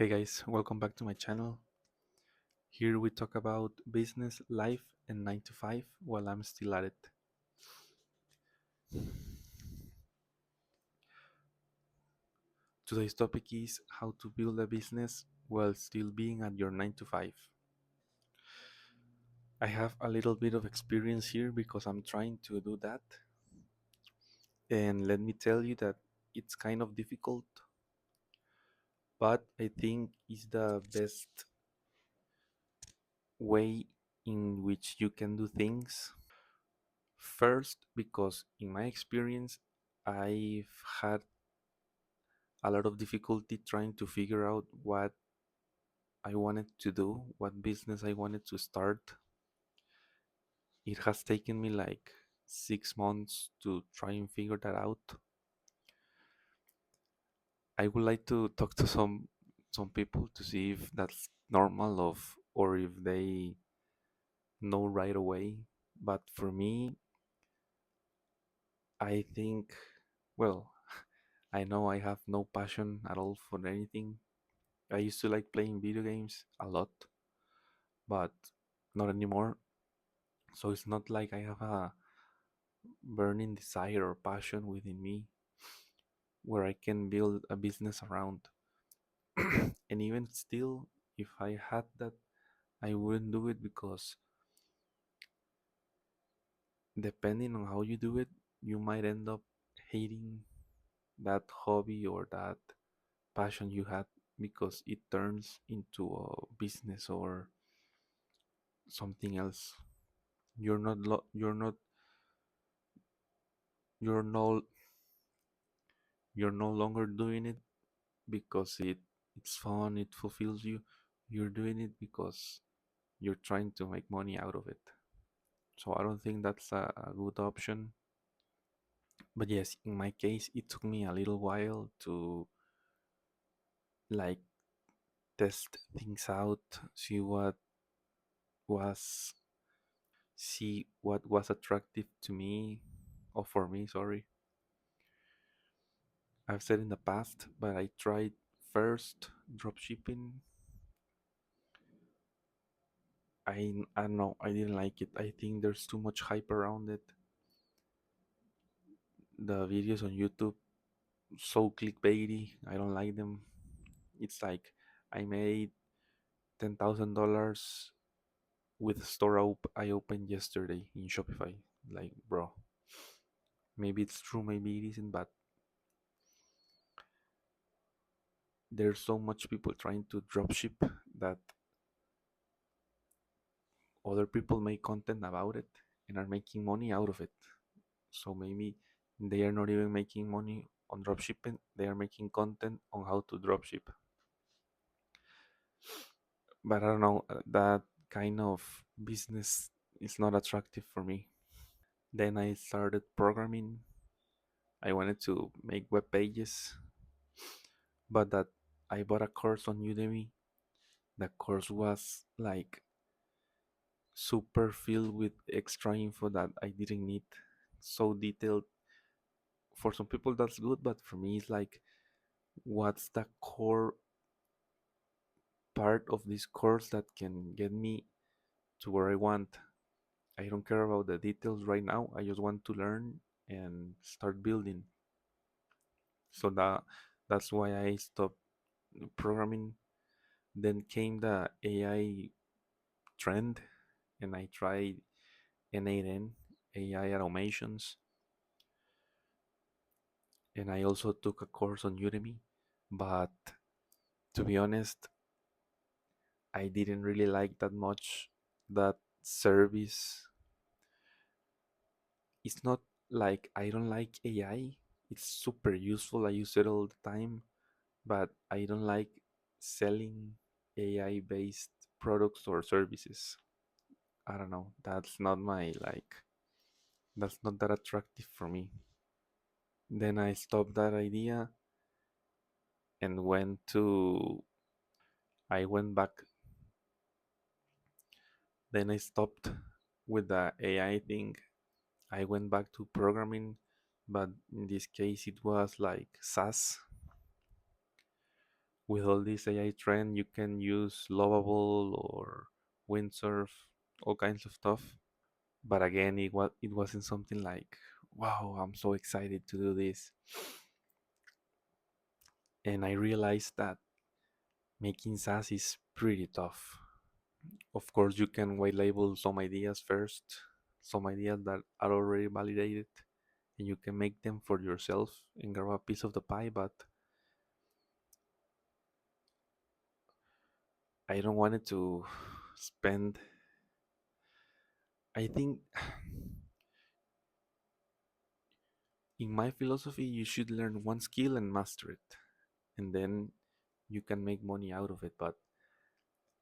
Hey guys, welcome back to my channel. Here we talk about business, life, and 9 to 5 while I'm still at it. Today's topic is how to build a business while still being at your 9 to 5. I have a little bit of experience here because I'm trying to do that. And let me tell you that it's kind of difficult, but I think it's the best way in which you can do things. First, because in my experience, I've had a lot of difficulty trying to figure out what I wanted to do, what business I wanted to start. It has taken me like 6 months to try and figure that out. I would like to talk to some people to see if that's normal of or if they know right away. But for me, I think well, I know I have no passion at all for anything. I used to like playing video games a lot, but not anymore. So it's not like I have a burning desire or passion within me where I can build a business around. And even still, if I had that, I wouldn't do it because depending on how you do it, you might end up hating that hobby or that passion you had because it turns into a business or something else. You're no you're no longer doing it because it's fun, it fulfills you. You're doing it because you're trying to make money out of it. So I don't think that's a good option. But yes, in my case, it took me a little while to like test things out, was see what was attractive to me or for me, sorry. I've said in the past, but I tried first dropshipping. I don't know, I didn't like it. I think there's too much hype around it. The videos on YouTube so clickbaity. I don't like them. It's like I made $10,000 with a store I opened yesterday in Shopify. Like, bro, maybe it's true, maybe it isn't, but there's so much people trying to dropship that other people make content about it and are making money out of it. So maybe they are not even making money on dropshipping, they are making content on how to dropship. But I don't know, that kind of business is not attractive for me. Then I started programming. I wanted to make web pages, but that I bought a course on Udemy. The course was like super filled with extra info that I didn't need. So detailed. For some people that's good, but for me it's like what's the core part of this course that can get me to where I want. I don't care about the details right now. I just want to learn and start building. So that's why I stopped programming. Then came the AI trend, and I tried N8N, AI automations, and I also took a course on Udemy. But to be honest, I didn't really like that much that service. It's not like I don't like AI. It's super useful. I use it all the time, but I don't like selling AI based products or services. I don't know. That's not my like that's not that attractive for me. Then I stopped that idea and I went back. Then I stopped with the AI thing. I went back to programming, but in this case it was like SaaS, with all this AI trend, you can use Lovable or Windsurf, all kinds of stuff. But again, it wasn't something like, wow, I'm so excited to do this. And I realized that making SaaS is pretty tough. Of course, you can white label some ideas first, some ideas that are already validated, and you can make them for yourself and grab a piece of the pie. But I don't want it to spend. I think in my philosophy, you should learn one skill and master it, and then you can make money out of it. But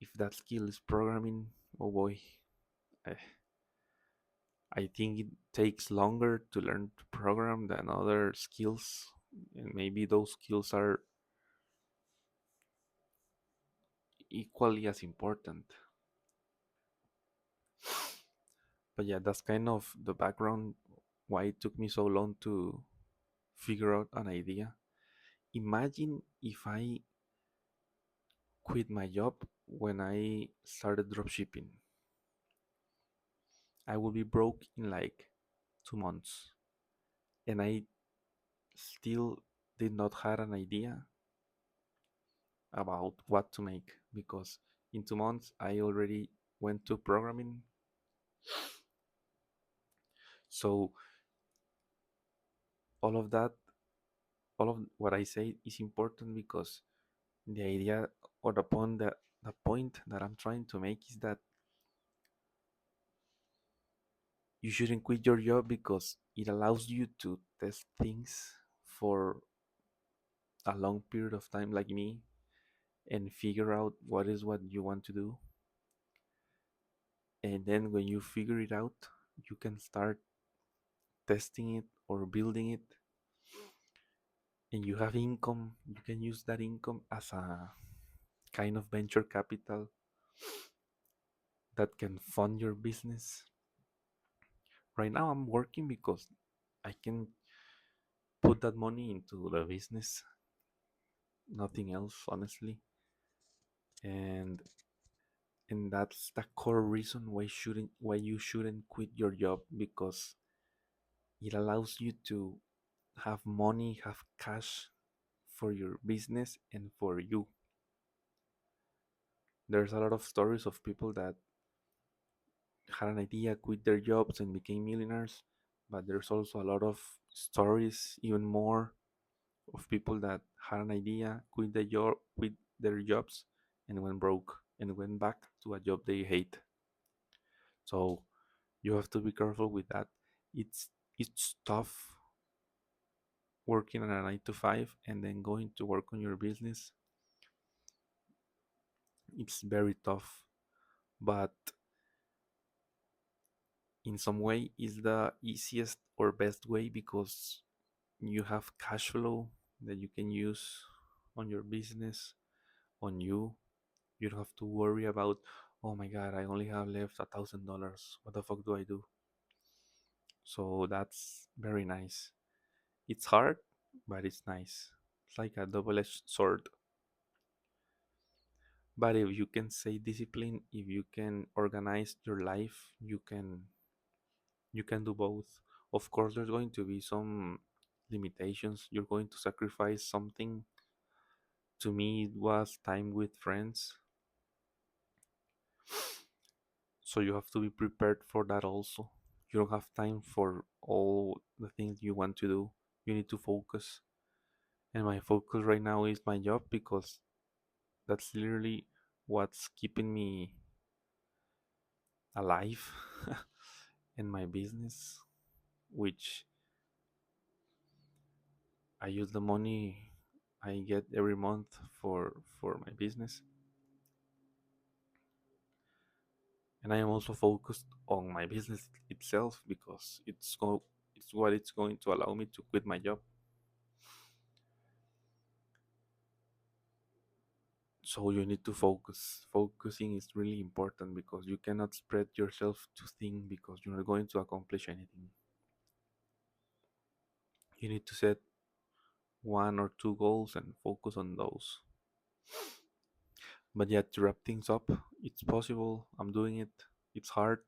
if that skill is programming, oh boy, I, I think it takes longer to learn to program than other skills, and maybe those skills are equally as important. But yeah, that's kind of the background why it took me so long to figure out an idea. Imagine if I quit my job when I started dropshipping. I would be broke in like 2 months, and I still did not have an idea about what to make because in 2 months I already went to programming. So all of that, all of what I say is important because the idea or the point that I'm trying to make is that you shouldn't quit your job because it allows you to test things for a long period of time like me and figure out what is what you want to do. And then when you figure it out, you can start testing it or building it, and you have income. You can use that income as a kind of venture capital that can fund your business. Right now, I'm working because I can put that money into the business, nothing else, honestly. And that's the core reason why you shouldn't quit your job because it allows you to have money, have cash for your business and for you. There's a lot of stories of people that had an idea, quit their jobs, and became millionaires. But there's also a lot of stories, even more, of people that had an idea, quit their jobs, and went broke and went back to a job they hate. So you have to be careful with that. It's it's tough working on a 9 to 5 and then going to work on your business. It's very tough, but in some way, it's the easiest or best way because you have cash flow that you can use on your business, on you. You don't have to worry about, oh my god, I only have left $1,000. What the fuck do I do? So that's very nice. It's hard, but it's nice. It's like a double-edged sword. But if you can say discipline, if you can organize your life, you can do both. Of course, there's going to be some limitations. You're going to sacrifice something. To me, it was time with friends. So you have to be prepared for that also. You don't have time for all the things you want to do. You need to focus. And my focus right now is my job because that's literally what's keeping me alive in my business, which I use the money I get every month for my business. And I am also focused on my business itself because it's what it's going to allow me to quit my job. So you need to focus. Focusing is really important because you cannot spread yourself too thin because you're not going to accomplish anything. You need to set one or two goals and focus on those. But yeah, to wrap things up, it's possible. I'm doing it. It's hard,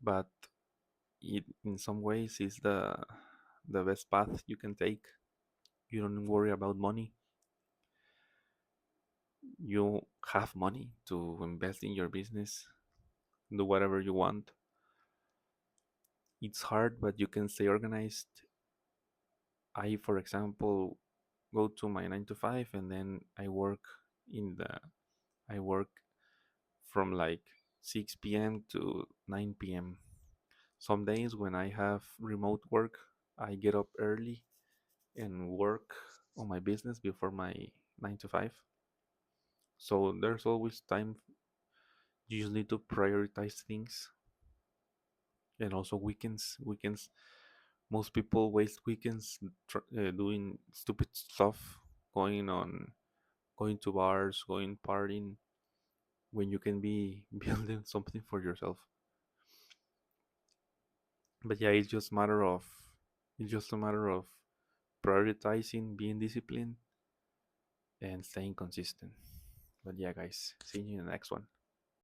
but it in some ways is the best path you can take. You don't worry about money. You have money to invest in your business, do whatever you want. It's hard, but you can stay organized. I, for example, go to my 9 to 5, and then in the I work from like 6 p.m. to 9 p.m. Some days when I have remote work, I get up early and work on my business before my 9 to 5. So there's always time. You just need to prioritize things, and also weekends. Weekends. Most people waste weekends doing stupid stuff, going on, going to bars, going partying, when you can be building something for yourself. But yeah, it's just a matter of prioritizing, being disciplined, and staying consistent. But yeah, guys, see you in the next one.